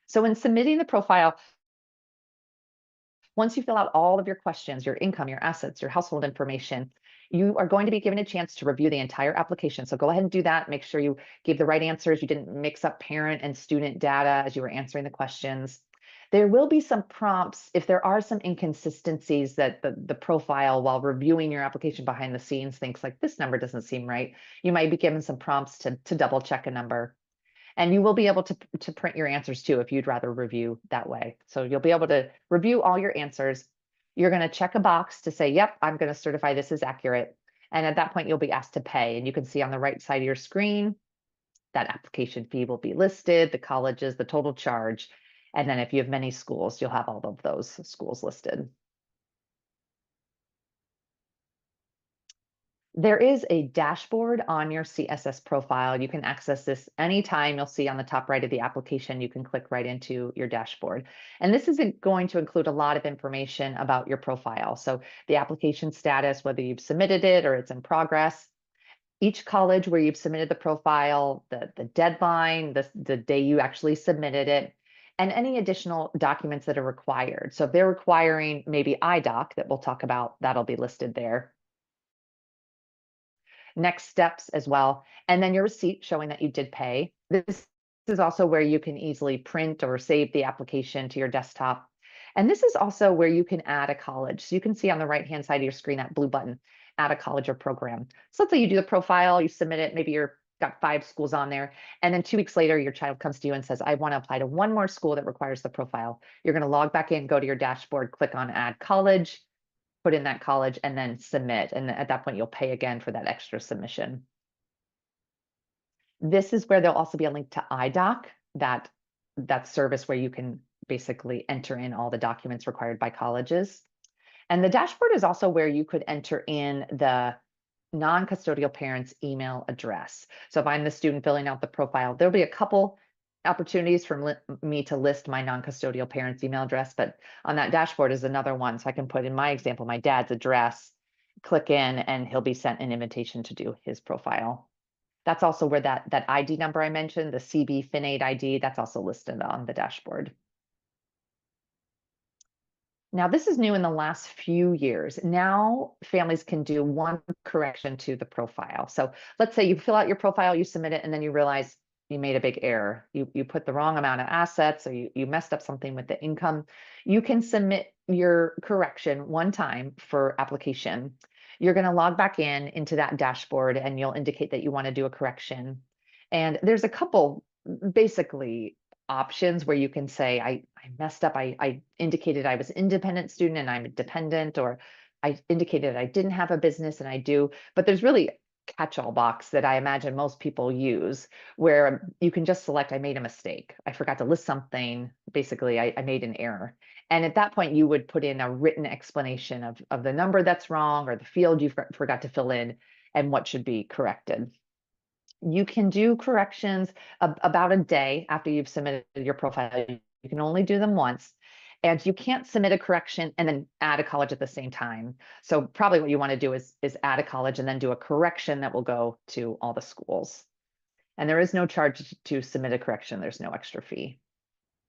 So in submitting the profile, once you fill out all of your questions, your income, your assets, your household information, you are going to be given a chance to review the entire application. So go ahead and do that. Make sure you gave the right answers. You didn't mix up parent and student data as you were answering the questions. There will be some prompts if there are some inconsistencies that the profile, while reviewing your application behind the scenes, thinks like this number doesn't seem right. You might be given some prompts to double check a number. And you will be able to print your answers too if you'd rather review that way. So you'll be able to review all your answers. You're going to check a box to say, yep, I'm going to certify this is accurate. And at that point, you'll be asked to pay. And you can see on the right side of your screen, that application fee will be listed, the colleges, the total charge. And then if you have many schools, you'll have all of those schools listed. There is a dashboard on your CSS profile. You can access this anytime. You'll see on the top right of the application, you can click right into your dashboard. And this isn't going to include a lot of information about your profile. So the application status, whether you've submitted it or it's in progress, each college where you've submitted the profile, the deadline, the day you actually submitted it, and any additional documents that are required. So if they're requiring maybe IDoc that we'll talk about, that'll be listed there. Next steps as well, and then your receipt showing that you did pay. This is also where you can easily print or save the application to your desktop. And this is also where you can add a college. So you can see on the right-hand side of your screen, that blue button, add a college or program. So let's say you do the profile, you submit it, maybe you're got 5 schools on there. And then 2 weeks later, your child comes to you and says, I want to apply to one more school that requires the profile. You're going to log back in, go to your dashboard, click on add college, put in that college, and then submit. And at that point, you'll pay again for that extra submission. This is where there'll also be a link to IDoc, that service where you can basically enter in all the documents required by colleges. And the dashboard is also where you could enter in the non-custodial parent's email address. So if I'm the student filling out the profile, there'll be a couple opportunities for me to list my non-custodial parent's email address, but on that dashboard is another one. So I can put in my example, my dad's address, click in, and he'll be sent an invitation to do his profile. That's also where that ID number I mentioned, the CB FinAid ID, that's also listed on the dashboard. Now, this is new in the last few years. Now, families can do one correction to the profile. So let's say you fill out your profile, you submit it, and then you realize you made a big error. You put the wrong amount of assets, or you messed up something with the income. You can submit your correction one time for application. You're going to log back into that dashboard, and you'll indicate that you want to do a correction. And there's a couple basically options where you can say, I messed up. I indicated I was an independent student and I'm a dependent, or I indicated I didn't have a business and I do. But there's really a catch-all box that I imagine most people use where you can just select, I made a mistake. I forgot to list something. Basically, I made an error. And at that point, you would put in a written explanation of the number that's wrong or the field you forgot to fill in and what should be corrected. You can do corrections about a day after you've submitted your profile. You can only do them once. And you can't submit a correction and then add a college at the same time. So probably what you want to do is add a college and then do a correction that will go to all the schools. And there is no charge to submit a correction. There's no extra fee.